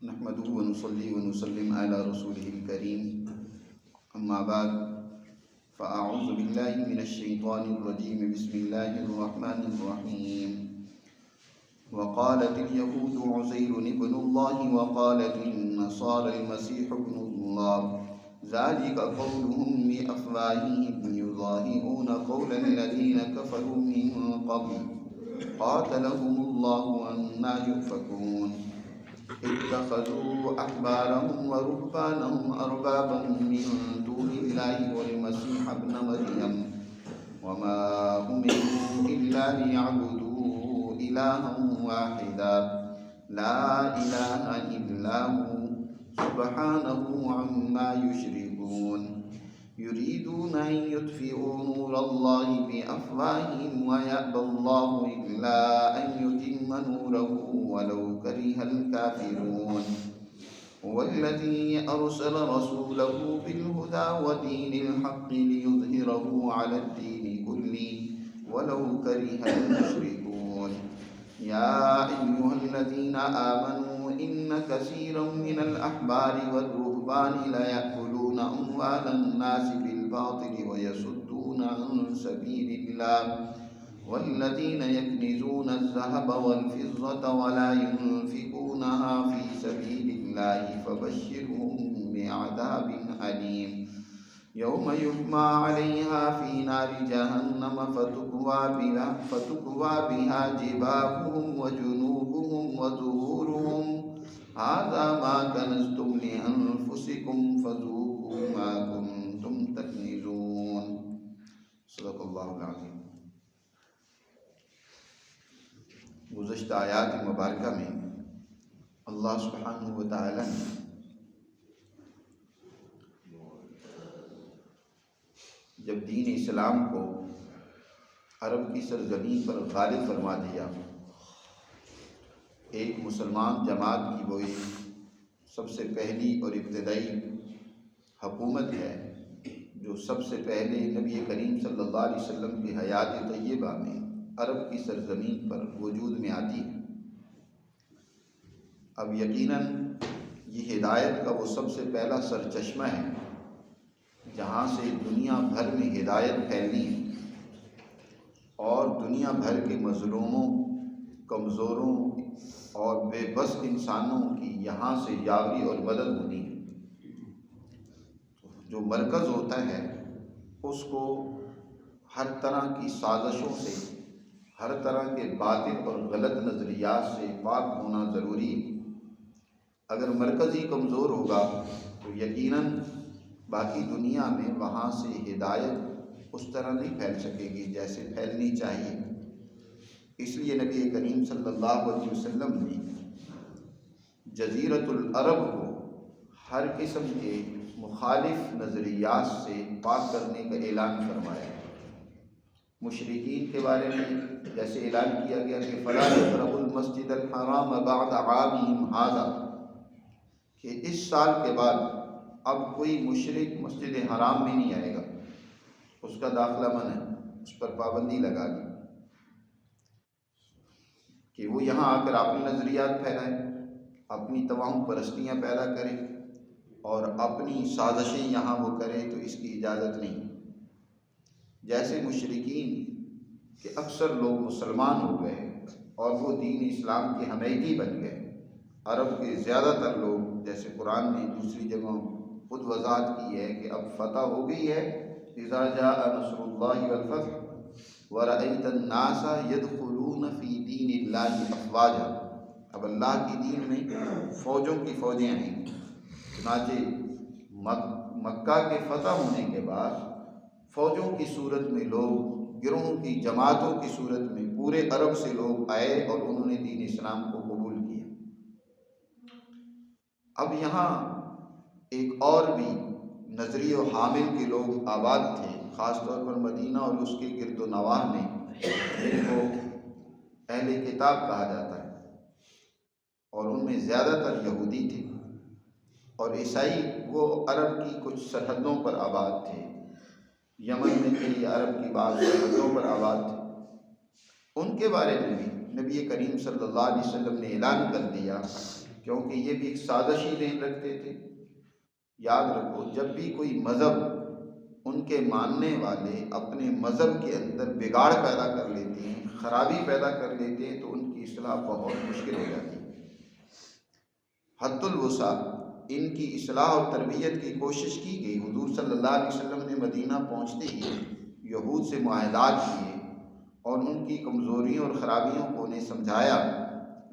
نحمده ونصلي ونسلم على رسوله الكريم أما بعد فأعوذ بالله من الشيطان الرجيم بسم الله الرحمن الرحيم وقالت اليهود عزير ابن الله وقالت النصارى المسيح ابن الله ذلك قولهم بأفواههم يضاهئون قول الذين كفروا من قبل قاتلهم الله أنى يؤفكون اتخذوا أحبارهم ورهبانهم أربابا من دون الله والمسيح ابن مريم وما أمروا إلا ليعبدوا إلها واحدا لا إله إلا هو سبحانه عما يشركون يريدون أن يطفئوا نور الله بأفواههم ويأبى الله إلا أن يتم نوره ولو كره الكافرون هو الذي أرسل رسوله بالهدى ودين الحق ليظهره على الدين كله ولو كره المشركون يا أيها الذين آمنوا إن كثيرا من الأحبار والرهبان ليأكلون أموال الناس بالباطل ويصدون عن سبيل الله والذين يكنزون الذهب والفضة ولا ينفقونها في سبيل الله فبشرهم بعذاب أليم يوم يحمى عليها في نار جهنم فتكوى بها جباههم وجنوبهم وظهورهم هذا ما كنزتم لأنفسكم فذوقوا ما كنتم تكنزون صدق اللہ العظیم۔ گزشتہ آیات مبارکہ میں اللہ سبحانہ و تعالی نے جب دین اسلام کو عرب کی سرزمین پر غالب فرما دیا، ایک مسلمان جماعت کی وہ سب سے پہلی اور ابتدائی حکومت ہے جو سب سے پہلے نبی کریم صلی اللہ علیہ وسلم کی حیات طیبہ میں عرب کی سرزمین پر وجود میں آتی ہے۔ اب یقیناً یہ ہدایت کا وہ سب سے پہلا سرچشمہ ہے جہاں سے دنیا بھر میں ہدایت پھیلنی ہے اور دنیا بھر کے مظلوموں، کمزوروں اور بے بس انسانوں کی یہاں سے یاوری اور مدد ہونی ہے۔ جو مرکز ہوتا ہے اس کو ہر طرح کی سازشوں سے، ہر طرح کے باطل اور غلط نظریات سے پاک ہونا ضروری ہے۔ اگر مرکز ہی کمزور ہوگا تو یقیناً باقی دنیا میں وہاں سے ہدایت اس طرح نہیں پھیل سکے گی جیسے پھیلنی چاہیے۔ اس لیے نبی کریم صلی اللہ علیہ وسلم نے جزیرۃ العرب کو ہر قسم کے مخالف نظریات سے پاک کرنے کا اعلان فرمایا۔ مشرکین کے بارے میں جیسے اعلان کیا گیا کہ فَلَا يَقْرَبُوا الْمَسْجِدَ الْحَرَامَ بَعْدَ عَامِهِمْ هَٰذَا، کہ اس سال کے بعد اب کوئی مشرک مسجد حرام میں نہیں آئے گا، اس کا داخلہ منع ہے، اس پر پابندی لگا دی کہ وہ یہاں آ کر اپنے نظریات پھیلائیں، اپنی توہم پرستیاں پیدا کریں اور اپنی سازشیں یہاں وہ کریں، تو اس کی اجازت نہیں۔ جیسے مشرکین کہ اکثر لوگ مسلمان ہو گئے اور وہ دین اسلام کے حمیتی بن گئے، عرب کے زیادہ تر لوگ، جیسے قرآن نے دوسری جگہ خود وضاحت کی ہے کہ اب فتح ہو گئی ہے، اذا جاء نصر اللہ والفتح ورأیت الناس یدخلون فی دین اللہ افواجا، اب اللہ کی دین میں فوجوں کی فوجیں آئیں۔ چنانچہ مکہ کے فتح ہونے کے بعد فوجوں کی صورت میں لوگ، گروہوں کی جماعتوں کی صورت میں پورے عرب سے لوگ آئے اور انہوں نے دین اسلام کو قبول کیا۔ اب یہاں ایک اور بھی نظریہ حامل کے لوگ آباد تھے، خاص طور پر مدینہ اور اس کے گرد و نواح میں، جن کو اہل کتاب کہا جاتا ہے، اور ان میں زیادہ تر یہودی تھے اور عیسائی وہ عرب کی کچھ سرحدوں پر آباد تھے، یمن میں تھے یا عرب کی بعض سرحدوں پر آباد تھے۔ ان کے بارے میں بھی نبی کریم صلی اللہ علیہ وسلم نے اعلان کر دیا کیونکہ یہ بھی ایک سازشی ذہن رکھتے تھے۔ یاد رکھو، جب بھی کوئی مذہب، ان کے ماننے والے اپنے مذہب کے اندر بگاڑ پیدا کر لیتے ہیں، خرابی پیدا کر لیتے ہیں، تو ان کی اصلاح بہت مشکل ہو جاتی ہے۔ حد الوسع ان کی اصلاح اور تربیت کی کوشش کی گئی۔ حضور صلی اللہ علیہ وسلم نے مدینہ پہنچتے ہی یہود سے معاہدات کیے اور ان کی کمزوریوں اور خرابیوں کو انہیں سمجھایا،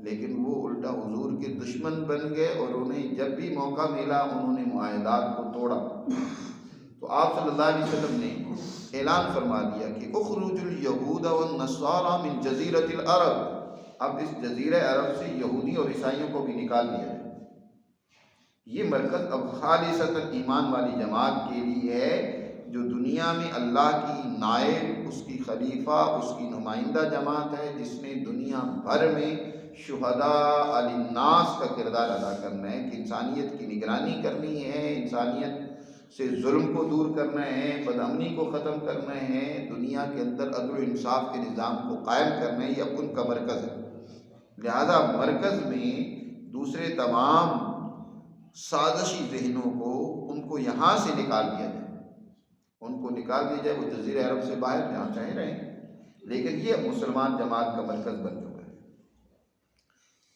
لیکن وہ الٹا حضور کے دشمن بن گئے اور انہیں جب بھی موقع ملا انہوں نے معاہدات کو توڑا۔ تو آپ صلی اللہ علیہ وسلم نے اعلان فرما دیا کہ اخرج الیہود والنصارى من جزیرۃ العرب، اب اس جزیرہ عرب سے یہودی اور عیسائیوں کو بھی نکال دیا جائے۔ یہ مرکز اب خالصتاً ایمان والی جماعت کے لیے ہے، جو دنیا میں اللہ کی نائب، اس کی خلیفہ، اس کی نمائندہ جماعت ہے، جس نے دنیا بھر میں شہداء علی الناس کا کردار ادا کرنا ہے، کہ انسانیت کی نگرانی کرنی ہے، انسانیت سے ظلم کو دور کرنا ہے، بدامنی کو ختم کرنا ہے، دنیا کے اندر عدل و انصاف کے نظام کو قائم کرنا ہے۔ یہ اب ان کا مرکز ہے۔ لہذا مرکز میں دوسرے تمام سازشی ذہنوں کو ان کو یہاں سے نکال دیا جائے، ان کو نکال دیا جائے، وہ جزیرہ عرب سے باہر جہاں چاہیں رہیں، لیکن یہ مسلمان جماعت کا مرکز بن چکا ہے۔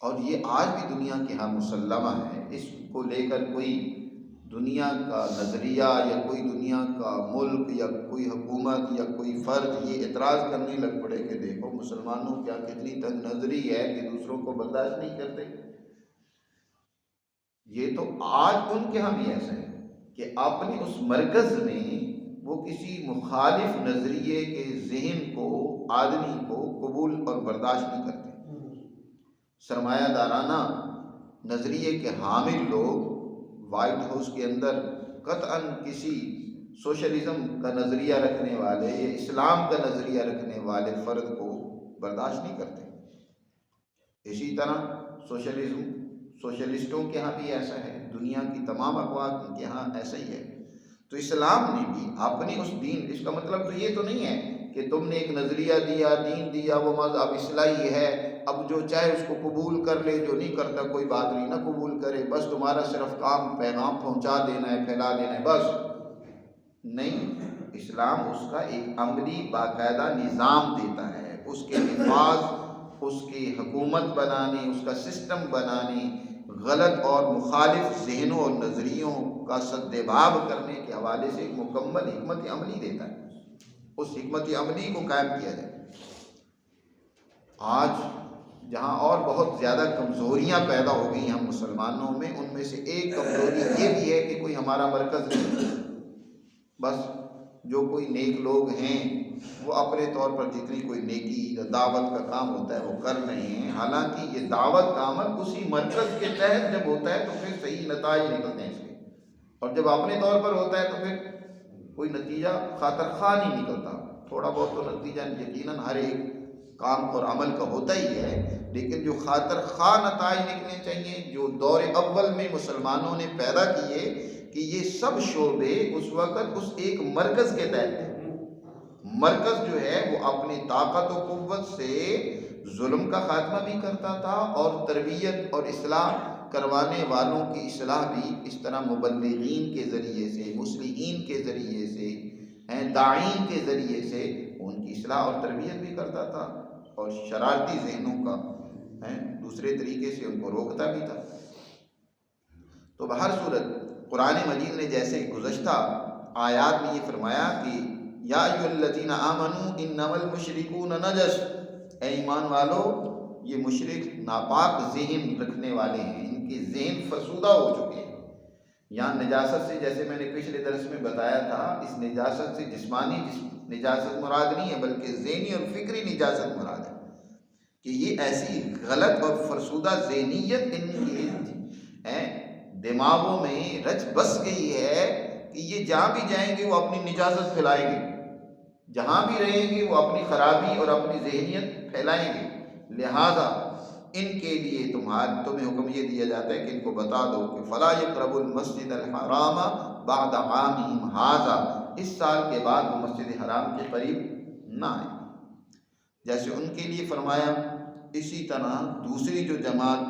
اور یہ آج بھی دنیا کے ہاں مسلمہ ہے۔ اس کو لے کر کوئی دنیا کا نظریہ یا کوئی دنیا کا ملک یا کوئی حکومت یا کوئی فرد یہ اعتراض کرنے لگ پڑے کہ دیکھو مسلمانوں کیا کتنی تنگ نظری ہے کہ دوسروں کو برداشت نہیں کرتے، یہ تو آج ان کے ہاں بھی ایسا ہے کہ اپنے اس مرکز میں وہ کسی مخالف نظریے کے ذہن کو، آدمی کو قبول اور برداشت نہیں کرتے۔ سرمایہ دارانہ نظریے کے حامل لوگ وائٹ ہاؤس کے اندر قطعاً کسی سوشلزم کا نظریہ رکھنے والے یا اسلام کا نظریہ رکھنے والے فرد کو برداشت نہیں کرتے۔ اسی طرح سوشلسٹوں کے ہاں بھی ایسا ہے، دنیا کی تمام اقوام کے ہاں ایسا ہی ہے۔ تو اسلام نے بھی اپنی اس دین، اس کا مطلب تو یہ تو نہیں ہے کہ تم نے ایک نظریہ دیا، دین دیا، وہ مذہب اصلاحی ہے، اب جو چاہے اس کو قبول کر لے، جو نہیں کرتا کوئی بات نہیں، نہ قبول کرے، بس تمہارا صرف کام پیغام پہنچا دینا ہے، پھیلا دینا ہے، بس نہیں۔ اسلام اس کا ایک عملی باقاعدہ نظام دیتا ہے، اس کے نفاذ، اس کی حکومت بنانے، اس کا سسٹم بنانے، غلط اور مخالف ذہنوں اور نظریوں کا سدباب کرنے کے حوالے سے ایک مکمل حکمت عملی دیتا ہے۔ اس حکمت عملی کو قائم کیا جائے۔ آج جہاں اور بہت زیادہ کمزوریاں پیدا ہو گئی ہم مسلمانوں میں، ان میں سے ایک کمزوری یہ بھی ہے کہ کوئی ہمارا مرکز نہیں، بس جو کوئی نیک لوگ ہیں وہ اپنے طور پر جتنی کوئی نیکی یا دعوت کا کام ہوتا ہے وہ کر رہے ہیں، حالانکہ یہ دعوت کا عمل اسی مرکز کے تحت جب ہوتا ہے تو پھر صحیح نتائج نکلتے ہیں اس کے، اور جب اپنے طور پر ہوتا ہے تو پھر کوئی نتیجہ خاطر خواہ نہیں نکلتا۔ تھوڑا بہت تو نتیجہ یقیناً ہر ایک کام اور عمل کا ہوتا ہی ہے، لیکن جو خاطر خواہ نتائج نکلنے چاہیے، جو دور اول میں مسلمانوں نے پیدا کیے، کہ یہ سب شعبے اس وقت اس ایک مرکز کے تحت تھے۔ مرکز جو ہے وہ اپنی طاقت و قوت سے ظلم کا خاتمہ بھی کرتا تھا، اور تربیت اور اصلاح کروانے والوں کی اصلاح بھی اس طرح مبلغین کے ذریعے سے، مصلحین کے ذریعے سے، داعین کے ذریعے سے ان کی اصلاح اور تربیت بھی کرتا تھا، اور شرارتی ذہنوں کا دوسرے طریقے سے ان کو روکتا بھی تھا۔ تو بہر صورت قرآن مجید نے جیسے گزشتہ آیات میں یہ فرمایا کہ یا ایھا الذین آمنوا انما المشرکون نجس، اے ایمان والو یہ مشرک ناپاک ذہن رکھنے والے ہیں، ان کے ذہن فرسودہ ہو چکے ہیں۔ یہاں نجاست سے، جیسے میں نے پچھلے درس میں بتایا تھا، اس نجاست سے جسمانی نجاست مراد نہیں ہے، بلکہ ذہنی اور فکری نجاست مراد ہے، کہ یہ ایسی غلط اور فرسودہ ذہنیت ان کی دماغوں میں رچ بس گئی ہے کہ یہ جہاں بھی جائیں گے وہ اپنی نجاست پھیلائیں گے، جہاں بھی رہیں گے وہ اپنی خرابی اور اپنی ذہنیت پھیلائیں گے۔ لہذا ان کے لیے تمہیں حکم یہ دیا جاتا ہے کہ ان کو بتا دو کہ فلا یقربوا المسجد الحرام بعد عامہم ھذا، اس سال کے بعد وہ مسجد حرام کے قریب نہ آئیں۔ جیسے ان کے لیے فرمایا، اسی طرح دوسری جو جماعت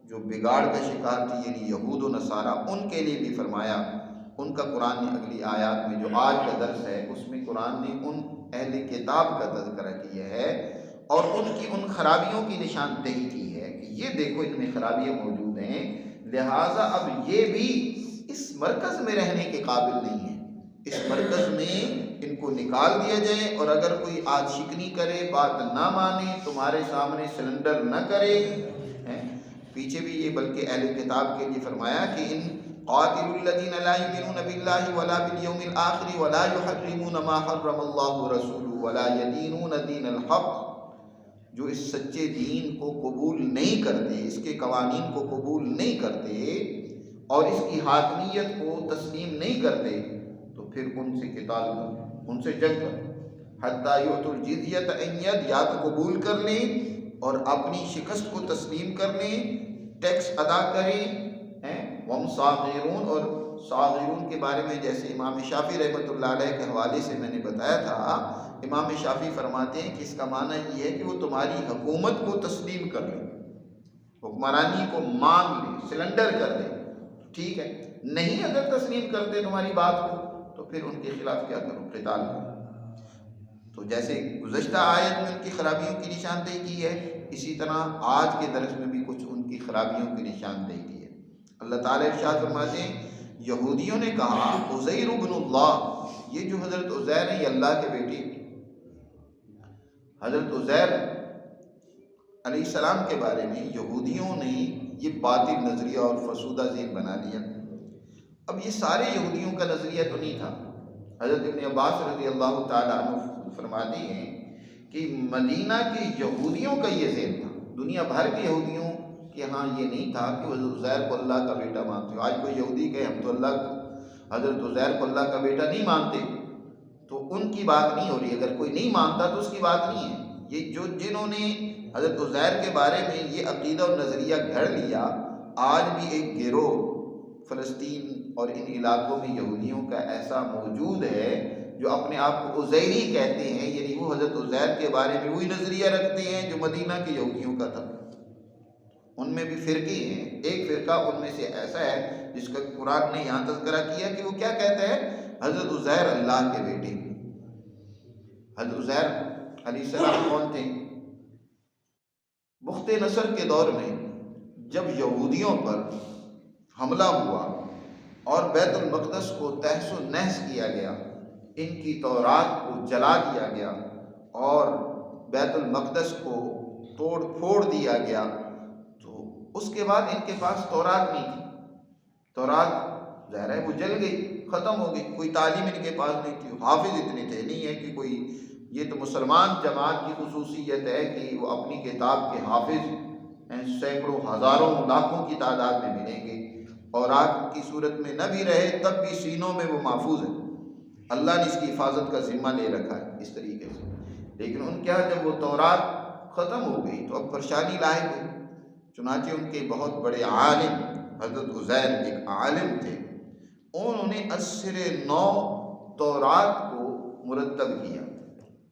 جو بگاڑ کا شکار تھی یعنی یہود و نصارہ، ان کے لیے بھی فرمایا. ان کا قرآن نے اگلی آیات میں جو آج کا درس ہے اس میں قرآن نے ان اہل کتاب کا تذکرہ کیا ہے اور ان کی ان خرابیوں کی نشاندہی کی ہے کہ یہ دیکھو ان میں خرابیاں موجود ہیں، لہٰذا اب یہ بھی اس مرکز میں رہنے کے قابل نہیں ہیں. اس مرکز میں ان کو نکال دیا جائے، اور اگر کوئی آج شکنی کرے، بات نہ مانے، تمہارے سامنے سلنڈر نہ کرے. پیچھے بھی یہ بلکہ اہل کتاب کے لیے فرمایا کہ ان قاتل الذین لا یؤمنون باللہ ولا بالیوم الآخر ولا یحرمون ما حرم اللہ ورسولہ ولا یدینون دین الحق، جو اس سچے دین کو قبول نہیں کرتے، اس کے قوانین کو قبول نہیں کرتے اور اس کی حاکمیت کو تسلیم نہیں کرتے، تو پھر ان سے قتال کرو، ان سے جنگ کرو. حتیٰ یؤتوا الجزیۃ عن ید، یا تو قبول کر لیں اور اپنی شکست کو تسلیم کر لیں، ٹیکس ادا کریں. وہم صاغرون، اور صاغرون کے بارے میں جیسے امام شافعی رحمۃ اللہ علیہ کے حوالے سے میں نے بتایا تھا، امام شافعی فرماتے ہیں کہ اس کا معنی یہ ہے کہ وہ تمہاری حکومت کو تسلیم کر لیں، حکمرانی کو مان لیں، سلنڈر کر دیں، ٹھیک ہے. نہیں اگر تسلیم کرتے تمہاری بات کو تو پھر ان کے خلاف کیا کرو، قتال کرو. تو جیسے گزشتہ آیت میں ان کی خرابیوں کی نشاندہی کی ہے، اسی طرح آج کے درس میں بھی کچھ ان کی خرابیوں کی نشاندہی کی ہے. اللہ تعالیٰ ارشاد فرماتے ہیں یہودیوں نے کہا عزیر ابن اللہ، یہ جو حضرت عزیر ہیں یہ اللہ کے بیٹے. حضرت عزیر علیہ السلام کے بارے میں یہودیوں نے یہ باطل نظریہ اور فرسودہ ذہن بنا لیا. اب یہ سارے یہودیوں کا نظریہ تو نہیں تھا. حضرت ابن عباس رضی اللہ تعالیٰ عنہ فرماتے ہیں کہ مدینہ کے یہودیوں کا یہ ذہن تھا، دنیا بھر کے یہودیوں کہ ہاں یہ نہیں تھا کہ حضرت عزیر کو اللہ کا بیٹا مانتے. آج کوئی یہودی کہ ہم تو اللہ کو، حضرت عزیر کو اللہ کا بیٹا نہیں مانتے، تو ان کی بات نہیں ہو رہی. اگر کوئی نہیں مانتا تو اس کی بات نہیں ہے. یہ جو جنہوں نے حضرت عزیر کے بارے میں یہ عقیدہ اور نظریہ گھڑ لیا، آج بھی ایک گروہ فلسطین اور ان علاقوں میں یہودیوں کا ایسا موجود ہے جو اپنے آپ کو عزیری کہتے ہیں، یعنی وہ حضرت عزیر کے بارے میں وہی نظریہ رکھتے ہیں جو مدینہ کے یہودیوں کا تھا. ان میں بھی فرقے ہیں. ایک فرقہ ان میں سے ایسا ہے جس کا قرآن نے یہاں تذکرہ کیا کہ وہ کیا کہتا ہے، حضرت عزیر اللہ کے بیٹے. حضرت عزیر علیہ السلام کون تھے؟ بخت نصر کے دور میں جب یہودیوں پر حملہ ہوا اور بیت المقدس کو تہس و نحس کیا گیا، ان کی تورات کو جلا دیا گیا اور بیت المقدس کو توڑ پھوڑ دیا گیا، تو اس کے بعد ان کے پاس تورات نہیں تھی. تورات ظاہر ہے وہ جل گئی، ختم ہو گئی. کوئی تعلیم ان کے پاس نہیں تھی، حافظ اتنے تھے نہیں ہے کہ کوئی، یہ تو مسلمان جماعت کی خصوصیت ہے کہ وہ اپنی کتاب کے حافظ سینکڑوں ہزاروں لاکھوں کی تعداد میں ملیں گے، اور آگ کی صورت میں نہ بھی رہے تب بھی سینوں میں وہ محفوظ ہے. اللہ نے اس کی حفاظت کا ذمہ لے رکھا ہے اس طریقے سے. لیکن ان کیا جب وہ تورات ختم ہو گئی تو اب پریشانی لاحق ہوئی. چنانچہ ان کے بہت بڑے عالم حضرت عزیر ایک عالم تھے، انہوں نے اثر نو تورات کو مرتب کیا.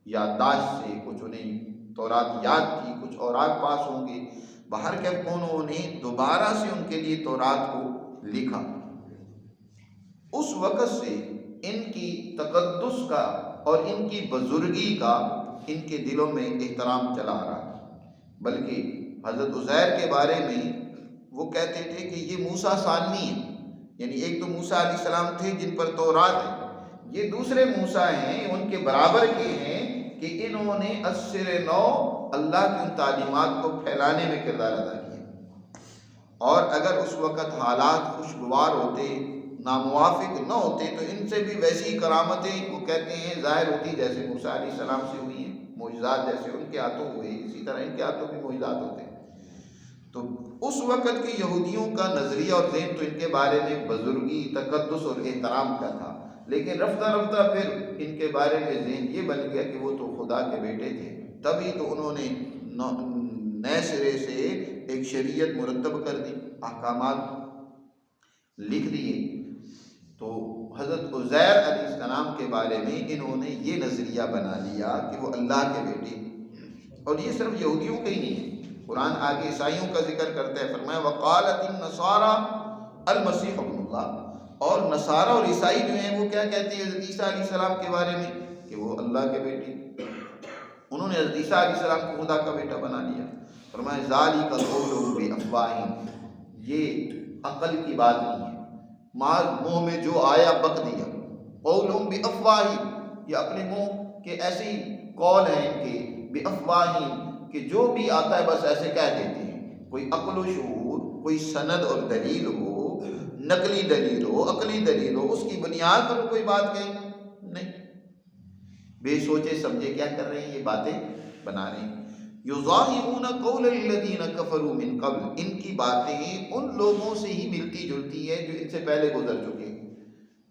یادداشت سے کچھ انہیں تورات یاد تھی، کچھ اوراق پاس ہوں گے، باہر کے انہوں نے دوبارہ سے ان کے لیے تورات کو لکھا. اس وقت سے ان کی تقدس کا اور ان کی بزرگی کا ان کے دلوں میں احترام چلا آ رہا. بلکہ حضرت عزیر کے بارے میں وہ کہتے تھے کہ یہ موسیٰ ثانوی ہیں، یعنی ایک تو موسیٰ علیہ السلام تھے جن پر تورات ہے، یہ دوسرے موسیٰ ہیں ان کے برابر کے ہیں کہ انہوں نے اثر نو اللہ کی ان تعلیمات کو پھیلانے میں کردار ادا کیا. اور اگر اس وقت حالات خوشگوار ہوتے، ناموافق نہ ہوتے، تو ان سے بھی ویسی کرامتیں وہ کہتے ہیں ظاہر ہوتی جیسے موسیٰ علیہ السلام سے ہوئی ہیں. معجزات جیسے ان کے ہاتھوں ہوئے اسی طرح ان کے ہاتھوں بھی معجزات ہوتے ہیں. تو اس وقت کے یہودیوں کا نظریہ اور ذہن تو ان کے بارے میں بزرگی، تقدس اور احترام کا تھا، لیکن رفتہ رفتہ پھر ان کے بارے میں ذہن یہ بن گیا کہ وہ تو خدا کے بیٹے تھے. تبھی تو انہوں نے نئے سرے سے ایک شریعت مرتب کر دی، احکامات لکھ دیے. تو حضرت عزیر علیہ السلام کے بارے میں انہوں نے یہ نظریہ بنا لیا کہ وہ اللہ کے بیٹے. اور یہ صرف یہودیوں کا ہی نہیں ہے، قرآن آگے عیسائیوں کا ذکر کرتا ہے، فرمایا وقالت النصارى المسیح ابن اللہ، اور نصارہ اور عیسائی جو ہیں وہ کیا کہتے ہیں حضرت عیسیٰ علیہ السلام کے بارے میں کہ وہ اللہ کے بیٹے، انہوں نے حضرت عیسیٰ علیہ السلام کو خدا کا بیٹا بنا لیا۔ فرمایا ذالک قولہم بافواہہم، یہ عقل کی بات نہیں ہے، ماں منہ میں جو آیا بک دیا، قولہم بافواہہم، یہ اپنے منہ کے ایسے ہی قول ہیں ان کے، بافواہہم کہ جو بھی آتا ہے بس ایسے کہہ دیتے ہیں، کوئی عقل و شعور، کوئی سند اور دلیل ہو، نقلی دلیل ہو، عقلی دلیل ہو، اس کی بنیاد پر کوئی بات کہیں نہیں، بے سوچے سمجھے کیا کر رہے ہیں، یہ باتیں بنا رہے ہیں۔ یظاہرون قول الذین کفروا من قبل، ان کی باتیں ان لوگوں سے ہی ملتی جلتی ہے جو ان سے پہلے گزر چکے ہیں۔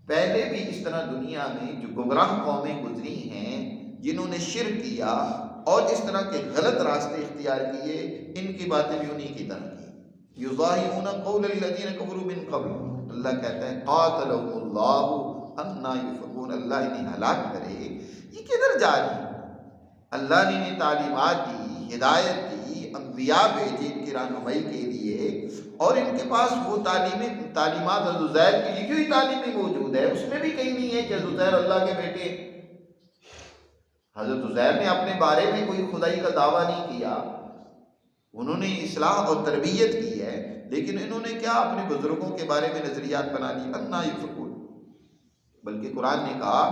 پہلے بھی اس طرح دنیا میں جو گمراہ قومیں گزری ہیں جنہوں نے شرک کیا اور اس طرح کے غلط راستے اختیار کیے، ان کی باتیں بھی انہی کی طرح کی۔ یظاہرون قول الذین کفروا من قبل، اللہ کہتا ہے قاتلهم اللہ انا یؤفکون، اللہ انہیں ہلاک کرے، یہ کدھر جا رہے ہیں؟ اللہ نے انہیں تعلیمات دی، ہدایت دی، انبیاء بھیجے ان کی رہنمائی کے لیے، اور ان کے پاس وہ تعلیمات حضرت عزیر کی لکھی ہوئی تعلیم بھی موجود ہے، اس میں بھی کہیں نہیں ہے کہ حضرت عزیر اللہ کے بیٹے۔ حضرت عزیر نے اپنے بارے میں کوئی خدائی کا دعویٰ نہیں کیا، انہوں نے اصلاح اور تربیت کی ہے، لیکن انہوں نے کیا اپنے بزرگوں کے بارے میں نظریات بنا لی، انا یؤفکون۔ بلکہ قرآن نے کہا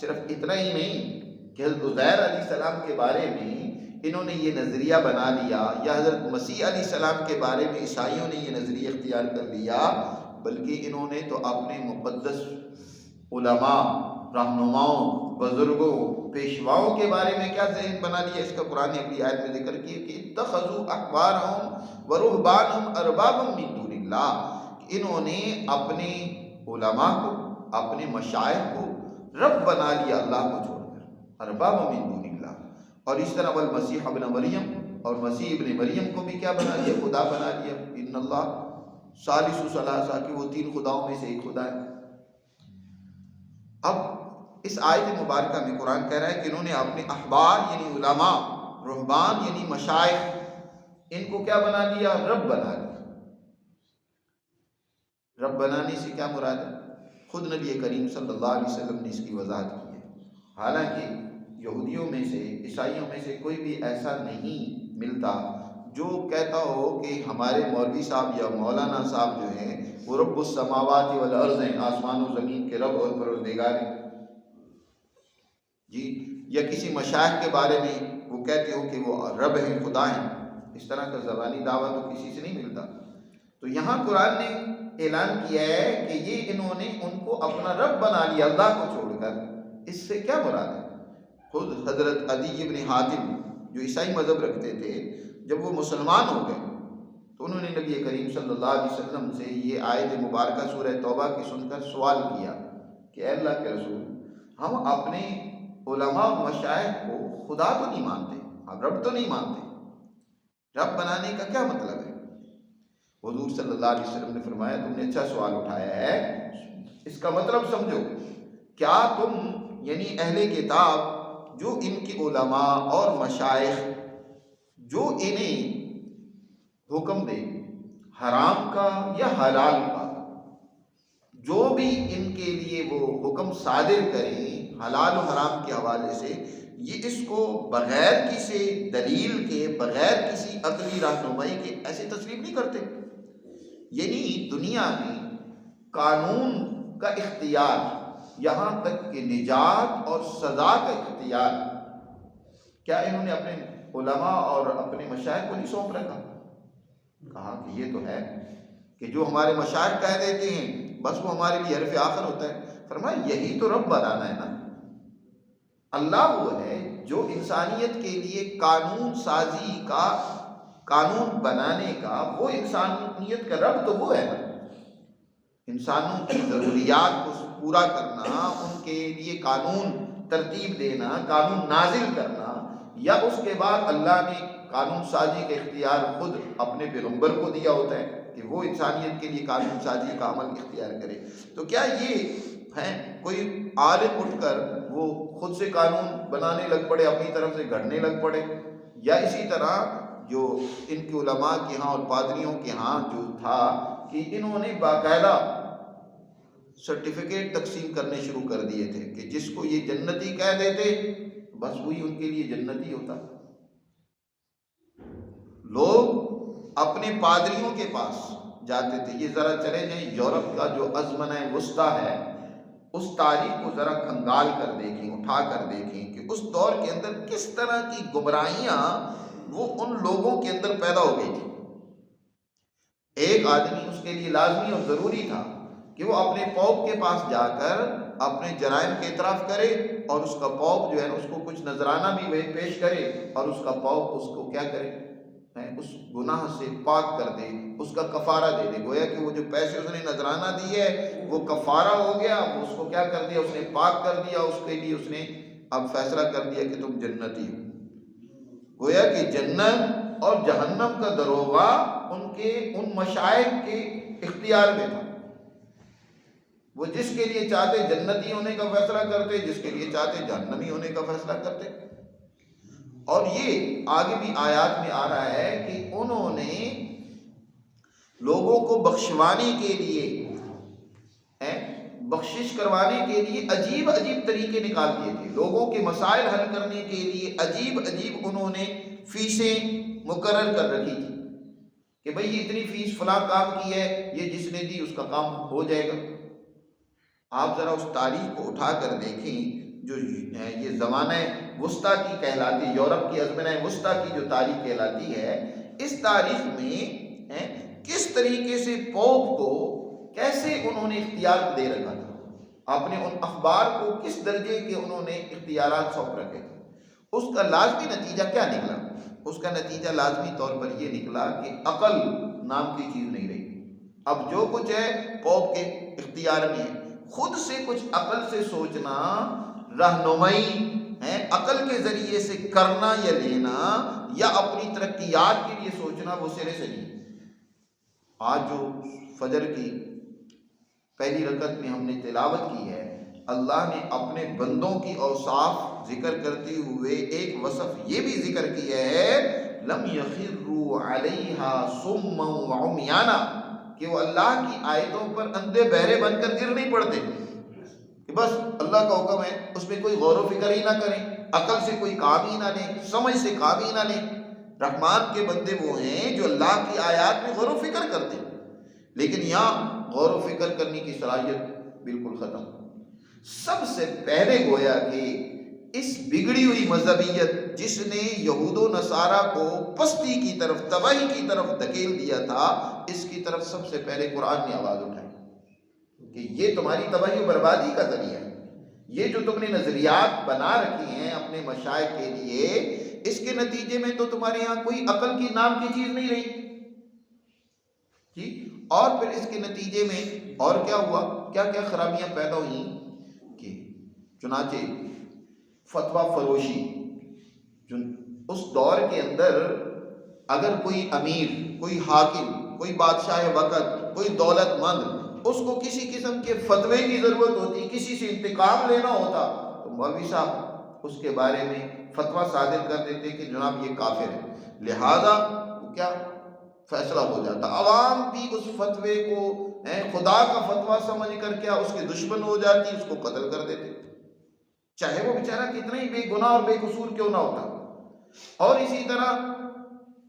صرف اتنا ہی نہیں کہ حضرت عزیر علیہ السلام کے بارے میں انہوں نے یہ نظریہ بنا لیا، یا حضرت مسیح علیہ السلام کے بارے میں عیسائیوں نے یہ نظریہ اختیار کر لیا، بلکہ انہوں نے تو اپنے مقدس علماء، رہنماؤں، بزرگوں، پیشواؤں کے بارے میں کیا ذہن بنا لیا۔ اس کا قرآن نے اگلی آیت میں ذکر کیا کہ اتخذوا احبارهم ورهبانهم اربابا من دون اللہ، کہ انہوں نے اپنے علماء کو، اپنے مشائخ کو رب بنا لیا اللہ کو چھوڑ کر، اربابا من دون اللہ۔ اور اس طرح والمسیح ابن مریم، اور مسیح ابن مریم کو بھی کیا بنا لیا، خدا بنا لیا، ان اللہ ثالث ثلاثہ، کہ وہ تین خداؤں میں سے ایک خدا ہے۔ اب اس آیت مبارکہ میں قرآن کہہ رہا ہے کہ انہوں نے اپنے احبار یعنی علماء، رہبان یعنی مشائخ، ان کو کیا بنا لیا، رب بنا لیا۔ رب بنانے سے کیا مراد ہے؟ خود نبی کریم صلی اللہ علیہ وسلم نے اس کی وضاحت کی ہے۔ حالانکہ یہودیوں میں سے، عیسائیوں میں سے کوئی بھی ایسا نہیں ملتا جو کہتا ہو کہ ہمارے مولوی صاحب یا مولانا صاحب جو ہیں وہ رب السماوات والارض ہیں، آسمان و زمین کے رب اور پروردگار ہیں جی، یا کسی مشائخ کے بارے میں وہ کہتے ہو کہ وہ رب ہیں، خدا ہیں، اس طرح کا زبانی دعویٰ تو کسی سے نہیں ملتا۔ تو یہاں قرآن نے اعلان کیا ہے کہ یہ انہوں نے ان کو اپنا رب بنا لیا اللہ کو چھوڑ کر۔ اس سے کیا مراد ہے؟ خود حضرت عدی ابن حاتم جو عیسائی مذہب رکھتے تھے، جب وہ مسلمان ہو گئے تو انہوں نے نبی کریم صلی اللہ علیہ وسلم سے یہ آیت مبارکہ سورہ توبہ کی سن کر سوال کیا کہ اے اللہ کے رسول، ہم اپنے علماء و مشائخ کو خدا تو نہیں مانتے، ہم رب تو نہیں مانتے، رب بنانے کا کیا مطلب ہے؟ حضور صلی اللہ علیہ وسلم نے فرمایا تم نے اچھا سوال اٹھایا ہے، اس کا مطلب سمجھو، کیا تم یعنی اہل کتاب جو ان کی علماء اور مشائخ جو انہیں حکم دے حرام کا یا حلال کا، جو بھی ان کے لیے وہ حکم صادر کریں حلال و حرام کے حوالے سے، یہ اس کو بغیر کسی دلیل کے، بغیر کسی عقلی رہنمائی کے ایسے تسلیم نہیں کرتے۔ یعنی دنیا میں قانون کا اختیار، یہاں تک کہ نجات اور سزا کا اختیار، کیا انہوں نے اپنے علماء اور اپنے مشائخ کو نہیں سونپ رکھا؟ کہا کہ یہ تو ہے کہ جو ہمارے مشائخ کہہ دیتے ہیں بس وہ ہمارے لیے حرف آخر ہوتا ہے۔ فرمایا یہی تو رب بنانا ہے نا، اللہ وہ ہے جو انسانیت کے لیے قانون سازی کا، قانون بنانے کا، وہ انسانیت کا رب تو وہ ہے نا، انسانوں کی ضروریات کو پورا کرنا، ان کے لیے قانون ترتیب دینا، قانون نازل کرنا، یا اس کے بعد اللہ نے قانون سازی کا اختیار خود اپنے پیغمبر کو دیا ہوتا ہے کہ وہ انسانیت کے لیے قانون سازی کا عمل اختیار کرے۔ تو کیا یہ ہے کوئی عالم اٹھ کر وہ خود سے قانون بنانے لگ پڑے، اپنی طرف سے گھڑنے لگ پڑے؟ یا اسی طرح جو ان کے علماء کے ہاں اور پادریوں کے ہاں جو تھا کہ انہوں نے باقاعدہ سرٹیفکیٹ تقسیم کرنے شروع کر دیے تھے کہ جس کو یہ جنتی کہہ دیتے بس وہی ان کے لیے جنتی ہوتا۔ لوگ اپنے پادریوں کے پاس جاتے تھے۔ یہ ذرا چلے جائیں یورپ کا جو ازمنہ وسطیٰ ہے اس تاریخ کو ذرا کھنگال کر دیکھیں، اٹھا کر دیکھیں کہ اس دور کے اندر کس طرح کی گمراہیاں وہ ان لوگوں کے اندر پیدا ہو گئی تھی۔ ایک آدمی اس کے لیے لازمی اور ضروری تھا کہ وہ اپنے پوپ کے پاس جا کر اپنے جرائم کے اعتراف کرے اور اس کا پوپ جو ہے اس کو کچھ نذرانہ بھی پیش کرے اور اس کا پوپ اس کو کیا کرے، اس گناہ سے پاک کر دے، اس کا کفارہ دے دے۔ گویا کہ وہ جو پیسے اس نے نذرانہ دی ہے وہ کفارہ ہو گیا، وہ اس کو کیا کر دیا، اس نے پاک کر دیا، اس کے لیے اس نے اب فیصلہ کر دیا کہ تم جنتی ہو۔ گویا کہ جنت اور جہنم کا دروغہ ان مشائخ کے اختیار میں تھا۔ وہ جس کے لیے چاہتے جنتی ہونے کا فیصلہ کرتے، جس کے لیے چاہتے جہنمی ہونے کا فیصلہ کرتے۔ اور یہ آگے بھی آیات میں آ رہا ہے کہ انہوں نے لوگوں کو بخشوانے کے لیے، بخشش کروانے کے لیے عجیب عجیب طریقے نکال دیے تھے۔ لوگوں کے مسائل حل کرنے کے لیے عجیب عجیب انہوں نے فیسیں مقرر کر رکھی تھی کہ بھئی یہ اتنی فیس فلاں کام کی ہے، یہ جس نے دی اس کا کام ہو جائے گا۔ آپ ذرا اس تاریخ کو اٹھا کر دیکھیں جو یہ زمانہ وسطیٰ کی کہلاتی، یورپ کی ازمنہ وسطیٰ کی جو تاریخ کہلاتی ہے، اس تاریخ میں کس طریقے سے پوپ کو کیسے انہوں نے اختیار دے رکھا تھا، اپنے ان اخبار کو کس درجے کے انہوں نے اختیارات سونپ رکھے تھے۔ اس کا لازمی نتیجہ کیا نکلا؟ اس کا نتیجہ لازمی طور پر یہ نکلا کہ عقل نام کی چیز نہیں رہی۔ اب جو کچھ ہے پوپ کے اختیار میں ہے، خود سے کچھ عقل سے سوچنا، رہنمائی عقل کے ذریعے سے کرنا یا لینا یا اپنی ترقیات کے لیے سوچنا، وہ سرے سے نہیں۔ آج جو فجر کی پہلی رکعت میں ہم نے تلاوت کی ہے، اللہ نے اپنے بندوں کی اوصاف ذکر کرتے ہوئے ایک وصف یہ بھی ذکر کیا ہے، لم یخروا علیہا صما وعمیانا، کہ وہ اللہ کی آیتوں پر اندھے بہرے بن کر گر نہیں پڑتے کہ بس اللہ کا حکم ہے اس میں کوئی غور و فکر ہی نہ کریں، عقل سے کوئی کام ہی نہ لیں، سمجھ سے کام ہی نہ لیں۔ رحمان کے بندے وہ ہیں جو اللہ کی آیات میں غور و فکر کرتے ہیں، لیکن یہاں غور و فکر کرنے کی صلاحیت بالکل ختم۔ سب سے پہلے گویا کہ اس بگڑی ہوئی مذہبیت جس نے یہود و نصارہ کو پستی کی طرف، تباہی کی طرف دھکیل دیا تھا، اس کی طرف سب سے پہلے قرآن نے آواز اٹھائی کہ یہ تمہاری تباہی و بربادی کا ذریعہ ہے۔ یہ جو تم نے نظریات بنا رکھی ہیں اپنے مشائخ کے لیے، اس کے نتیجے میں تو تمہارے یہاں کوئی عقل کی نام کی چیز نہیں رہی جی۔ اور پھر اس کے نتیجے میں اور کیا ہوا، کیا کیا خرابیاں پیدا ہوئیں کہ چنانچہ فتویٰ فروشی، اس دور کے اندر اگر کوئی امیر، کوئی حاکم، کوئی بادشاہ وقت، کوئی دولت مند، اس کو کسی قسم کے فتوے کی ضرورت ہوتی، کسی سے انتقام لینا ہوتا، تو مولوی صاحب اس کے بارے میں فتویٰ صادر کر دیتے کہ جناب یہ کافر ہے، لہذا کیا فیصلہ ہو جاتا۔ عوام بھی اس فتوے کو خدا کا فتویٰ سمجھ کر کیا اس کے دشمن ہو جاتی، اس کو قتل کر دیتے، چاہے وہ بیچارہ کتنا ہی بے گناہ اور بے قصور کیوں نہ ہوتا۔ اور اسی طرح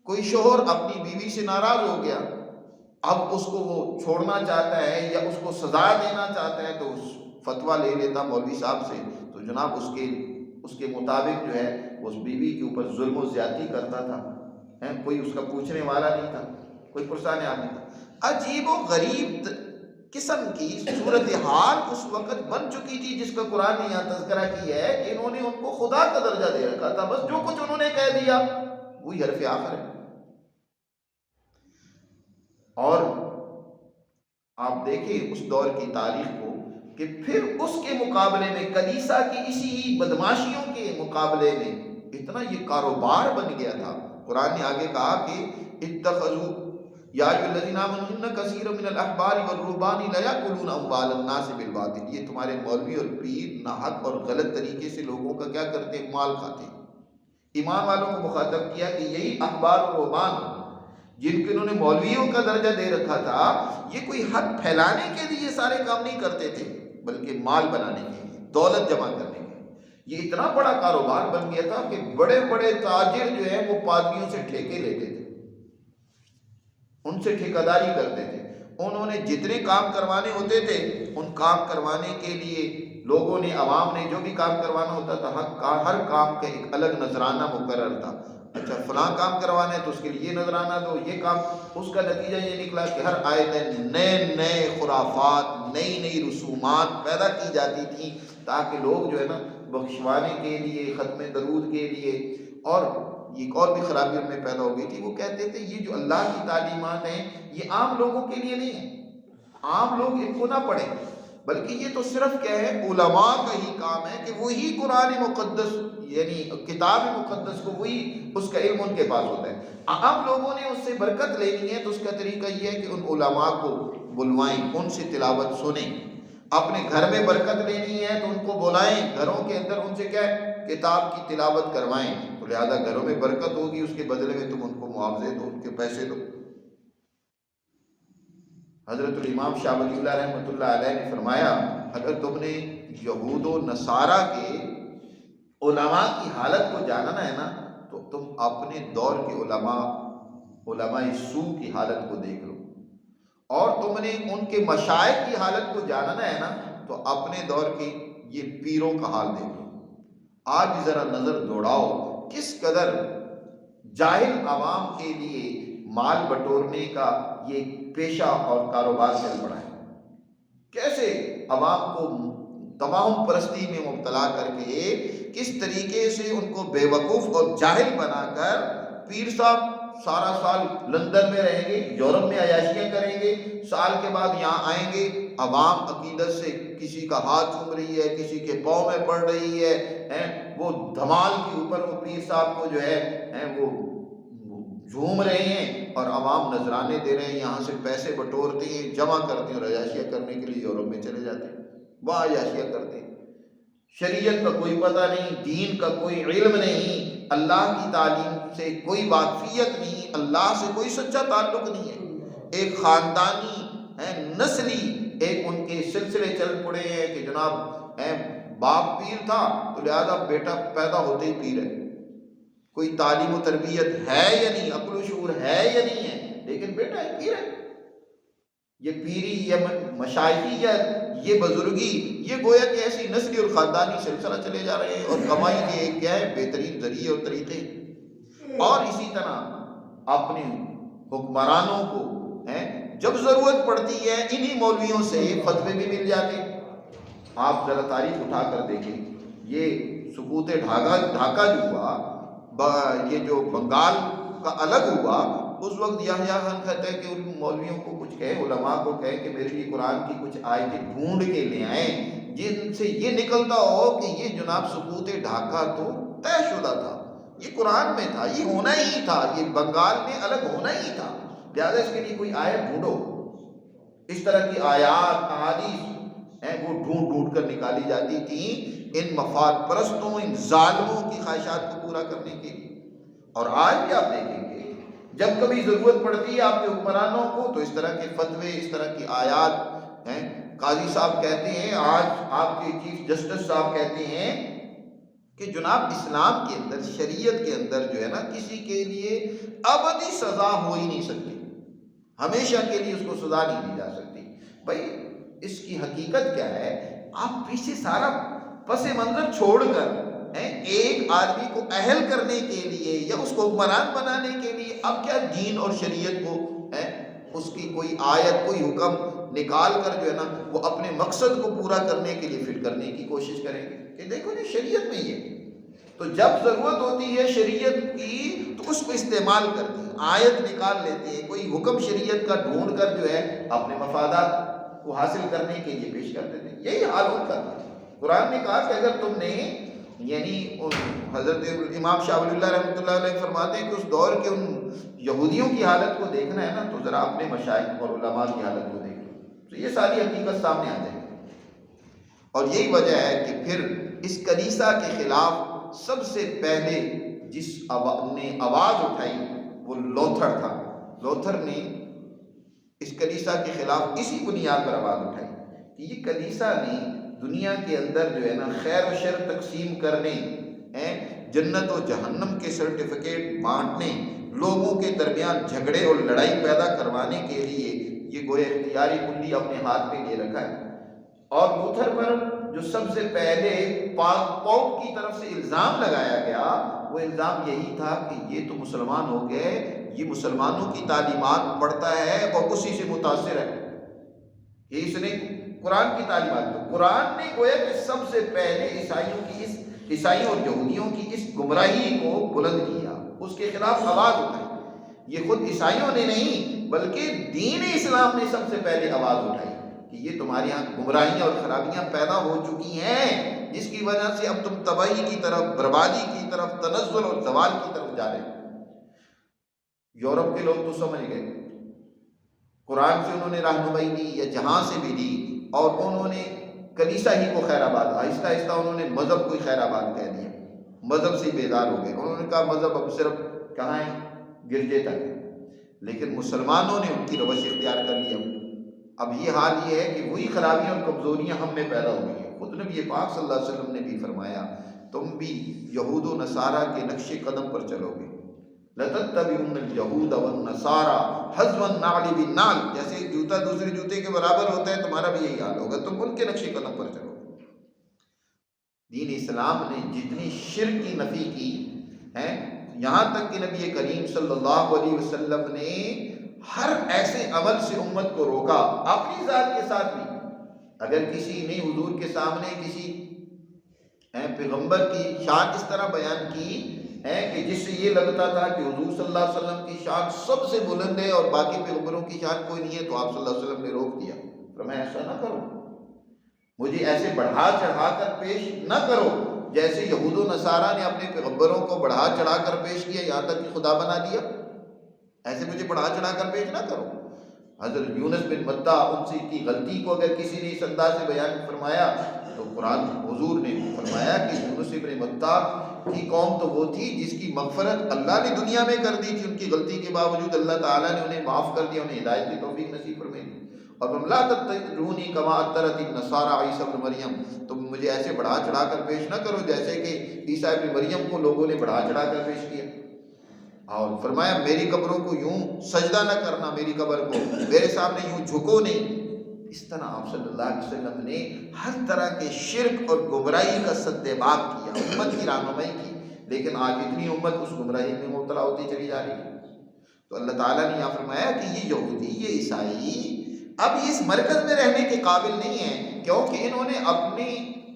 کوئی شوہر اپنی بیوی سے ناراض ہو گیا، اب اس کو وہ چھوڑنا چاہتا ہے یا اس کو سزا دینا چاہتا ہے، تو اس فتویٰ لے لیتا مولوی صاحب سے، تو جناب اس کے مطابق جو ہے اس بیوی کے اوپر ظلم و زیادتی کرتا تھا، کوئی اس کا پوچھنے والا نہیں تھا، کوئی پرسانے آدمی تھا۔ عجیب و غریب قسم کی صورتحال اس وقت بن چکی تھی، جس کا قرآن نے یہاں تذکرہ کیا ہے کہ انہوں نے ان کو خدا کا درجہ دے رکھا تھا، بس جو کچھ انہوں نے کہہ دیا وہی حرف آخر ہے۔ اور آپ دیکھیں اس دور کی تاریخ کو کہ پھر اس کے مقابلے میں کلیسا کی اسی بدماشیوں کے مقابلے میں اتنا یہ کاروبار بن گیا تھا۔ قرآن نے آگے کہا کہ اتخذوا یا ایھا الذین آمنوا ان کثیرا من الاحبار والرہبان لیأکلون اموال الناس بالباطل، یہ تمہارے مولوی اور پیر ناحق اور غلط طریقے سے لوگوں کا کیا کرتے ہیں، مال کھاتے ہیں۔ ایمان والوں کو مخاطب کیا کہ یہی احبار و رہبان جن کو انہوں نے مولویوں کا درجہ دے رکھا تھا، یہ کوئی حق پھیلانے کے لیے سارے کام نہیں کرتے تھے، بلکہ مال بنانے کے لیے، دولت جمع کرنے کے لیے۔ یہ اتنا بڑا کاروبار بن گیا تھا کہ بڑے بڑے تاجر جو ہیں وہ پادریوں سے ٹھیکے لیتے تھے، ان سے ٹھیکیداری کرتے تھے۔ انہوں نے جتنے کام کروانے ہوتے تھے ان کام کروانے کے لیے لوگوں نے، عوام نے جو بھی کام کروانا ہوتا تھا، ہر کام کا ایک الگ نذرانہ مقرر تھا۔ اچھا فلاں کام کروانا ہے تو اس کے لیے یہ نذرانہ دو، یہ کام۔ اس کا نتیجہ یہ نکلا کہ ہر آئے دن نئے نئے خرافات، نئی نئی رسومات پیدا کی جاتی تھیں، تاکہ لوگ جو ہے نا بخشوانے کے لیے، ختم درود کے لیے، اور ایک اور بھی خرابی ان میں پیدا ہو گئی تھی۔ وہ کہتے تھے یہ جو اللہ کی تعلیمات ہیں یہ عام لوگوں کے لیے نہیں ہیں، عام لوگ ان کو نہ پڑھیں، بلکہ یہ تو صرف کیا ہے، علماء کا ہی کام ہے کہ وہی قرآن مقدس یعنی کتاب مقدس کو، وہی اس کا علم ان کے پاس ہوتا ہے۔ عام لوگوں نے اس سے برکت لینی ہے تو اس کا طریقہ یہ ہے کہ ان علماء کو بلوائیں، ان سے تلاوت سنیں۔ اپنے گھر میں برکت لینی ہے تو ان کو بلائیں، گھروں کے اندر ان سے کیا ہے، کتاب کی تلاوت کروائیں، تو لہذا گھروں میں برکت ہوگی، اس کے بدلے میں تم ان کو معاوضے دو، ان کے پیسے دو۔ حضرت الامام شاہ ولی اللہ رحمۃ اللہ علیہ نے فرمایا، اگر تم نے یہود و نصارہ کے علماء کی حالت کو جاننا ہے نا تو تم اپنے دور کے علماء سوء کی حالت کو دیکھ لو، اور تم نے ان کے مشائخ کی حالت کو جاننا ہے نا تو اپنے دور کے یہ پیروں کا حال دیکھ لو۔ آج ذرا نظر دوڑاؤ کس قدر جاہل عوام کے لیے مال بٹورنے کا یہ پیشہ اور کاروبار چل پڑا ہے، کیسے عوام کو تمام پرستی میں مبتلا کر کے کس طریقے سے ان کو بے وقوف اور جاہل بنا کر پیر صاحب سارا سال لندن میں رہیں گے، یورپ میں عیاشیاں کریں گے، سال کے بعد یہاں آئیں گے، عوام عقیدت سے کسی کا ہاتھ چوم رہی ہے، کسی کے پاؤں میں پڑ رہی ہے، وہ دھمال کے اوپر وہ پیر صاحب کو جو ہے وہ جھوم رہے ہیں، اور عوام نذرانے دے رہے ہیں، یہاں سے پیسے بٹورتے ہیں، جمع کرتے ہیں، اور عیاشیاں کرنے کے لیے یورپ میں چلے جاتے ہیں، وہاں عیاشیاں کرتے ہیں۔ شریعت کا کوئی پتہ نہیں، دین کا کوئی علم نہیں، اللہ کی تعلیم سے کوئی واقفیت نہیں، اللہ سے کوئی سچا تعلق نہیں ہے۔ ایک خاندانی نسلی ایک ان کے سلسلے چل پڑے ہیں کہ جناب باپ پیر تھا تو لہذا بیٹا پیدا ہوتے ہی پیر ہے، کوئی تعلیم و تربیت ہے یا نہیں، عقل و شعور ہے یا نہیں ہے، لیکن بیٹا ہے پیر ہے۔ یہ پیری یا مشائخیت، یہ بزرگی، یہ گویا کہ ایسی نسلی اور خاندانی سلسلہ چلے جا رہے ہیں، اور کمائی کے ایک کیا ہے بہترین ذریعے اور طریقے۔ اور اسی طرح اپنے حکمرانوں کو جب ضرورت پڑتی ہے انہی مولویوں سے فتوے بھی مل جاتے ہیں۔ آپ ذرا تاریخ اٹھا کر دیکھیں، یہ سقوط ڈھاکہ جو ہوا، یہ جو بنگال کا الگ ہوا، اس وقت یحییٰ خان کہتا ہے کہ ان مولویوں کو کچھ کہے، علماء کو کہے کہ میرے لیے قرآن کی کچھ آیتیں ڈھونڈ کے لے آئیں جن سے یہ نکلتا ہو کہ یہ جناب سقوط ڈھاکہ تو طے شدہ تھا، یہ قرآن میں تھا، یہ ہونا ہی تھا، یہ بنگال میں الگ ہونا ہی تھا، لہٰذا اس کے لیے کوئی آیت ڈھونڈو۔ اس طرح کی آیات احادیث وہ ڈھونڈ ڈھونڈ کر نکالی جاتی تھیں ان مفاد پرستوں، ان ظالموں کی خواہشات کو پورا کرنے کے لیے۔ اور آج بھی آپ دیکھیں گے جب کبھی ضرورت پڑتی ہے آپ کے حکمرانوں کو تو اس طرح کے فتوے، اس طرح کی آیات ہیں۔ قاضی صاحب کہتے ہیں، آج آپ کے چیف جسٹس صاحب کہتے ہیں کہ جناب اسلام کے اندر، شریعت کے اندر جو ہے نا کسی کے لیے ابدی سزا ہو ہی نہیں سکتی، ہمیشہ کے لیے اس کو سزا نہیں دی جا سکتی۔ بھائی اس کی حقیقت کیا ہے؟ آپ پیچھے سارا پس منظر چھوڑ کر ایک آدمی کو اہل کرنے کے لیے یا اس کو حکمران بنانے کے لیے اب کیا دین اور شریعت کو اس کی کوئی آیت، کوئی حکم نکال کر جو ہے نا وہ اپنے مقصد کو پورا کرنے کے لیے فٹ کرنے کی کوشش کریں گے کہ دیکھو جی شریعت میں یہ، تو جب ضرورت ہوتی ہے شریعت کی تو اس کو استعمال کرتے ہیں، آیت نکال لیتے ہیں، کوئی حکم شریعت کا ڈھونڈ کر جو ہے اپنے مفادات کو حاصل کرنے کے لیے پیش کر دیتے ہیں۔ یہی حال ان کا تھا۔ قرآن نے کہا کہ اگر تم نے یعنی حضرت امام شاہ ولی اللہ رحمۃ اللہ علیہ فرماتے ہیں کہ اس دور کے ان یہودیوں کی حالت کو دیکھنا ہے نا تو ذرا اپنے مشائخ اور علماء کی حالت کو دیکھ لو، تو یہ ساری حقیقت سامنے آ جائے گی۔ اور یہی وجہ ہے کہ پھر اس کنیسہ کے خلاف سب سے پہلے جس نے آواز اٹھائی وہ لوتھر تھا. لوتھر نے اس کلیسا کے خلاف اسی بنیاد پر آواز اٹھائی کہ یہ کلیسا نے دنیا کے اندر جو ہے نا خیر و شر تقسیم کرنے، جنت و جہنم کے سرٹیفکیٹ بانٹنے، لوگوں کے درمیان جھگڑے اور لڑائی پیدا کروانے کے لیے یہ گویا اختیاری کلی اپنے ہاتھ میں لے رکھا ہے. اور لوتھر پر جو سب سے پہلے پوپ کی طرف سے الزام لگایا گیا وہ الزام یہی تھا کہ یہ تو مسلمان ہو گئے، یہ مسلمانوں کی تعلیمات پڑھتا ہے اور اسی سے متاثر ہے، یہ اس نے قرآن کی تعلیمات. تو قرآن نے گویا کہ سب سے پہلے عیسائیوں اور یہودیوں کی اس گمراہی کو بلند کیا، اس کے خلاف آواز اٹھائی. یہ خود عیسائیوں نے نہیں بلکہ دین اسلام نے سب سے پہلے آواز اٹھائی کہ یہ تمہارے یہاں گمراہیاں اور خرابیاں پیدا ہو چکی ہیں، جس کی وجہ سے اب تم تباہی کی طرف، بربادی کی طرف، تنزل اور زوال کی طرف جا رہے ہو. یورپ کے لوگ تو سمجھ گئے، قرآن سے انہوں نے رہنمائی لی یا جہاں سے بھی لی، اور انہوں نے کلیسا ہی کو خیر آباد، آہستہ آہستہ انہوں نے مذہب کو ہی خیر آباد کہہ دیا، مذہب سے بیدار ہو گئے. انہوں نے کہا مذہب اب صرف کہاں ہے، گرجے تک ہے. لیکن مسلمانوں نے ان کی روش اختیار کر لی. اب یہ حال یہ ہے کہ وہی خرابیاں اور کمزوریاں ہم میں پیدا ہو گئی ہیں. خود نبی پاک صلی اللہ علیہ وسلم نے بھی فرمایا تم بھی یہود و نصارہ کے نقش قدم پر چلو گے. لَتَتَّبِعُنَّ الْيَهُودَ وَالنَّصَارَى حَذْوَ النَّعْلِ بِالنَّعْلِ، جیسے ایک جوتا دوسرے جوتے کے برابر ہوتا ہے، تمہارا بھی یہی حال ہوگا، تم ان کے نقش قدم پر چلو گے. دین اسلام نے جتنی شرک کی نفی کی ہے، یہاں تک کہ نبی کریم صلی اللہ علیہ وسلم نے ہر ایسے عمل سے امت کو روکا. اپنی ذات کے ساتھ بھی اگر کسی نے حضور کے سامنے کسی پیغمبر کی شان اس طرح بیان کی ہے کہ جس سے یہ لگتا تھا کہ حضور صلی اللہ علیہ وسلم کی شان سب سے بلند ہے اور باقی پیغمبروں کی شان کوئی نہیں ہے، تو آپ صلی اللہ علیہ وسلم نے روک دیا، فرمایا ایسا نہ کرو، مجھے ایسے بڑھا چڑھا کر پیش نہ کرو جیسے یہود و نصارہ نے اپنے پیغمبروں کو بڑھا چڑھا کر پیش کیا، یہاں تک کہ خدا بنا دیا. ایسے مجھے بڑھا چڑھا کر پیش نہ کرو. حضرت یونس بن متہ، ان سے کی غلطی کو اگر کسی نے اس انداز سے بیان فرمایا تو قرآن حضور نے فرمایا کہ یونس بن متہ کی قوم تو وہ تھی جس کی مغفرت اللہ نے دنیا میں کر دی تھی، ان کی غلطی کے باوجود اللہ تعالیٰ نے انہیں معاف کر دیا، انہیں ہدایت کی توفیق نصیب فرمائی. اور لا تطرونی کما اطرت النصارى عیسی ابن مریم، تم مجھے ایسے بڑھا چڑھا کر پیش نہ کرو جیسے کہ عیسیٰ ابن مریم کو لوگوں نے بڑھا چڑھا کر پیش کیا. اور فرمایا میری قبروں کو یوں سجدہ نہ کرنا، میری قبر کو میرے سامنے یوں جھکو نہیں. اس طرح آپ صلی اللہ علیہ وسلم نے ہر طرح کے شرک اور گمراہی کا سدباب کیا، امت کی رہنمائی کی. لیکن آج اتنی امت اس گمراہی میں مبتلا ہوتی چلی جا رہی ہے. تو اللہ تعالیٰ نے یہاں فرمایا کہ یہ یہودی، یہ عیسائی اب اس مرکز میں رہنے کے قابل نہیں ہیں، کیونکہ انہوں نے اپنی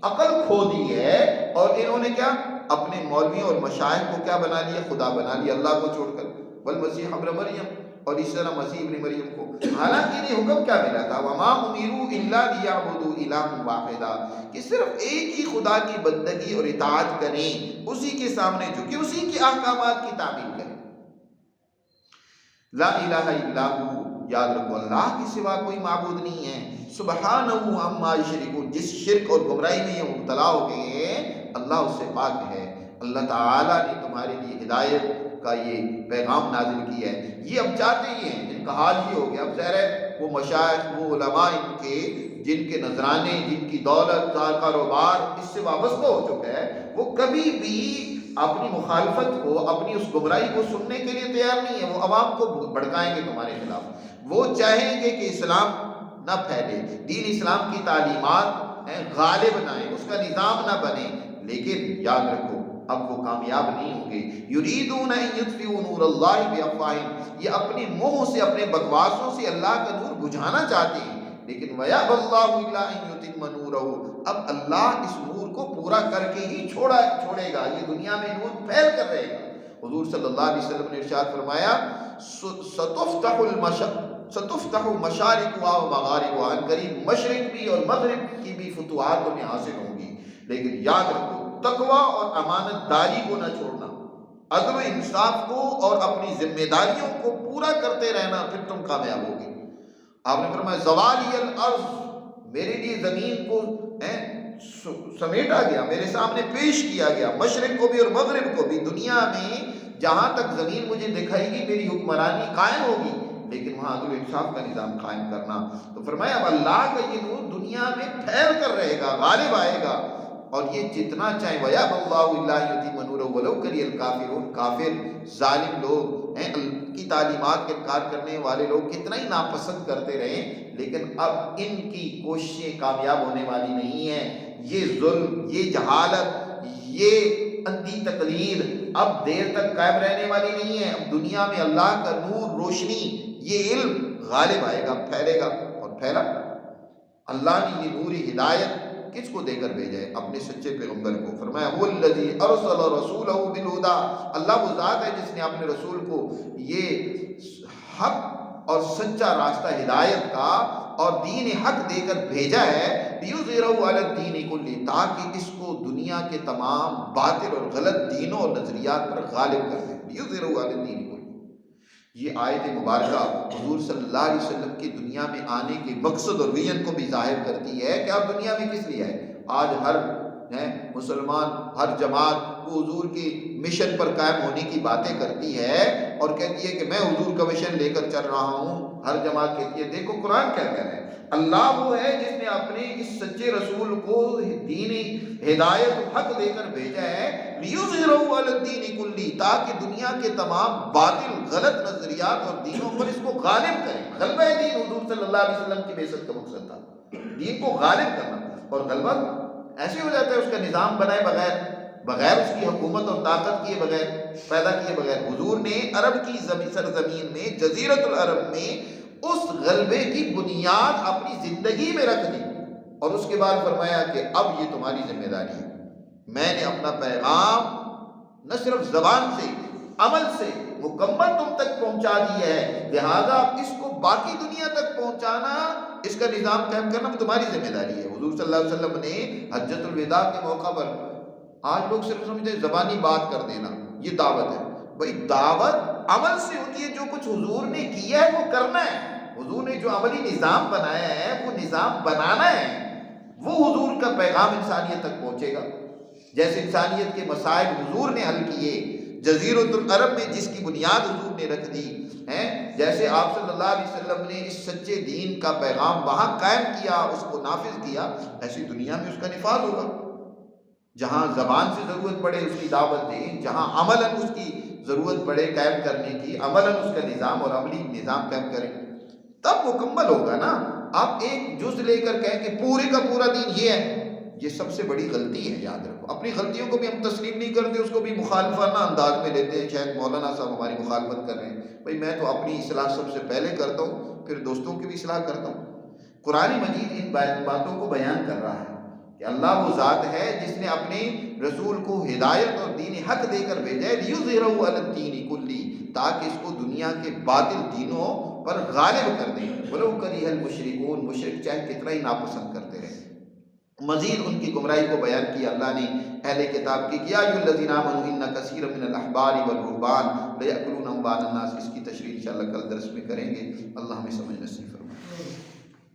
عقل کھو دی ہے، اور انہوں نے کیا اپنے مولویوں اور مشائخ کو کیا بنا لیا، خدا بنا لیا اللہ کو چھوڑ کر. والمسیح ابن مریم، اور اس طرح مسیح ابن مریم کو، حالانکہ انہیں حکم کیا ملا تھا، وما امروا الا لیعبدوا الہا واحدا، کہ صرف ایک ہی خدا کی بندگی اور اطاعت کریں، اسی کے سامنے جھکے، اسی کے احکامات کی تعمیل کریں. لا الہ الا ہو، یاد رکھو اللہ کے سوا کوئی معبود نہیں ہے. سبحانہ عما یشرکون، جس شرک اور گمراہی میں یہ مبتلا ہو گئے ہیں اللہ اس سے پاک ہے. اللہ تعالیٰ نے تمہارے لیے ہدایت کا یہ پیغام نازل کیا ہے. یہ اب چاہتے ہی ہیں، ان کا حال یہ ہو گیا. اب ظاہر ہے وہ مشائخ، وہ علماء ان کے جن کے نذرانے، جن کی دولت، کاروبار اس سے وابستہ ہو چکا ہے، وہ کبھی بھی اپنی مخالفت کو، اپنی اس گمراہی کو سننے کے لیے تیار نہیں ہے. وہ عوام کو بھڑکائیں گے تمہارے خلاف، وہ چاہیں گے کہ اسلام نہ پھیلے، دین اسلام کی تعلیمات غالب نہ آئیں، اس کا نظام نہ بنے. لیکن یاد رکھو اب وہ کامیاب نہیں ہوں گے. یریدون ان یطفئوا نور اللہ بافواہہم، یہ اپنے منہ سے، اپنے بکواسوں سے اللہ کا نور بجھانا چاہتے ہیں. لیکن ویأبی اللہ الا ان یتم نورہ، اب اللہ اس نور کو پورا کر کے ہی چھوڑے گا، یہ دنیا میں نور پھیل کر رہے گا. حضور صلی اللہ علیہ وسلم نے ارشاد فرمایا ستفتح مشارق و مغارب، عن قریب مشرق بھی اور مغرب کی بھی فتوحات تمہیں حاصل ہوں گی. لیکن یاد رکھو تقوی اور امانت داری کو نہ چھوڑنا، عدل و انصاف کو اور اپنی ذمہ داریوں کو پورا کرتے رہنا، پھر تم کامیاب ہوگے. آپ نے فرمایا زوالی الارض، میرے لیے زمین کو سمیٹا گیا، میرے سامنے پیش کیا گیا، مشرق کو بھی اور مغرب کو بھی۔ دنیا میں جہاں تک زمین مجھے دکھائے گی میری حکمرانی قائم ہوگی، لیکن وہاں عدل و انصاف کا نظام قائم کرنا۔ تو فرمایا اب اللہ کا یہ نور دنیا میں پھیل کر رہے گا، غالب آئے گا، اور یہ جتنا چاہے وَيَأْبَى اللَّهُ إِلَّا يُتِمَّ نُورَهُ وَلَوْ كَرِهَ الْكَافِرُونَ، کافر ظالم لوگ ہیں کی تعلیمات کا انکار کرنے والے لوگ کتنا ہی ناپسند کرتے رہے، لیکن اب ان کی کوششیں کامیاب ہونے والی نہیں ہیں۔ یہ ظلم، یہ جہالت، یہ اندھی تقلید اب دیر تک قائم رہنے والی نہیں ہے۔ اب دنیا میں اللہ کا نور، روشنی، یہ علم غالب آئے گا، پھیلے گا، اور پھیلا۔ اللہ نے یہ نور ہدایت کس کو دے کر بھیجا ہے؟ اپنے سچے پیغمبر کو۔ فرمایا هو الذی ارسل رسولہ بالہدی، اللہ وہ ذات ہے جس نے اپنے رسول کو یہ حق اور سچا راستہ ہدایت کا اور دین حق دے کر بھیجا ہے، لیظہرہ علی الدین کلہ، تاکہ اس کو دنیا کے تمام باطل اور غلط دینوں اور نظریات پر غالب کر دے، لیظہرہ علی الدین کلہ۔ یہ آیت مبارکہ حضور صلی اللہ علیہ وسلم کی دنیا میں آنے کے مقصد اور ویژن کو بھی ظاہر کرتی ہے کہ آپ دنیا میں کس لیے آئے۔ آج ہر مسلمان، ہر جماعت وہ حضور کی مشن پر قائم ہونے کی باتیں کرتی ہے اور کہتی ہے کہ میں حضور کا مشن لے کر چل رہا ہوں۔ ہر جماعت کہتی ہے دیکھو قرآن کیا کہہ رہا ہے، اللہ وہ ہے جس نے اپنے اس سچے رسول کو دین ہدایت حق دے کر بھیجا ہے، لیظہرہ علی الدین کلہ، تاکہ دنیا کے تمام باطل غلط نظریات اور دینوں پر اس کو غالب کرے۔ غلبہ دین حضور صلی اللہ علیہ وسلم کی بعثت کا مقصد تھا، دین کو غالب کرنا۔ اور غلبہ ایسے ہو جاتا ہے اس کا نظام بنائے بغیر اس کی حکومت اور طاقت کیے بغیر، پیدا کیے بغیر۔ حضور نے عرب کی سرزمین میں، جزیرۃ العرب میں اس غلبے کی بنیاد اپنی زندگی میں رکھ دی، اور اس کے بعد فرمایا کہ اب یہ تمہاری ذمہ داری ہے۔ میں نے اپنا پیغام نہ صرف زبان سے، عمل سے مکمل تم تک پہنچا دیا ہے، لہذا اس کو باقی دنیا تک پہنچانا، اس کا نظام قائم کرنا تمہاری ذمہ داری ہے۔ حضور صلی اللہ علیہ وسلم نے حجۃ الوداع کے موقع پر، آج لوگ صرف سمجھتے ہیں زبانی بات کر دینا یہ دعوت ہے، بھائی دعوت عمل سے ہوتی ہے۔ جو کچھ حضور نے کیا ہے وہ کرنا ہے، حضور نے جو عملی نظام بنایا ہے وہ نظام بنانا ہے، وہ حضور کا پیغام انسانیت تک پہنچے گا۔ جیسے انسانیت کے مسائل حضور نے حل کیے، جزیرۃ العرب میں جس کی بنیاد حضور نے رکھ دی ہے، جیسے آپ صلی اللہ علیہ وسلم نے اس سچے دین کا پیغام وہاں قائم کیا، اس کو نافذ کیا، ایسی دنیا میں اس کا نفاذ ہوگا۔ جہاں زبان سے ضرورت پڑے اس کی دعوت دیں، جہاں عملاً اس کی ضرورت پڑے قائم کرنے کی، عملاً اس کا نظام اور عملی نظام قائم کریں، تب مکمل ہوگا نا۔ آپ ایک جز لے کر کہیں کہ پورے کا پورا دین یہ ہے، یہ سب سے بڑی غلطی ہے، یاد رکھو۔ اپنی غلطیوں کو بھی ہم تسلیم نہیں کرتے، اس کو بھی مخالفانہ انداز میں لیتے ہیں، شاید مولانا صاحب ہماری مخالفت کر رہے ہیں، بھائی میں تو اپنی اصلاح سب سے پہلے کرتا ہوں، پھر دوستوں کی بھی اصلاح کرتا ہوں۔ قرآن مجید ان باتوں کو بیان کر رہا ہے کہ اللہ وہ ذات ہے جس نے اپنے رسول کو ہدایت اور دین حق دے کر بھیجا ہے، لیظہرہ علی الدین کلہ، تاکہ اس کو دنیا کے باطل دینوں پر غالب کر دیں، ولو کرہ المشرکون، مشرک چاہے کتنا ہی ناپسند کرتے رہے۔ مزید ان کی گمراہی کو بیان کیا اللہ نے اہل کتاب کی، یا ایھا الذین آمنوا ان کثیرا من الاحبار والرہبان لیأکلون اموال الناس، اس کی تشریح انشاءاللہ کل درس میں کریں گے۔ اللہ ہمیں سمجھ نصیب فرمائے۔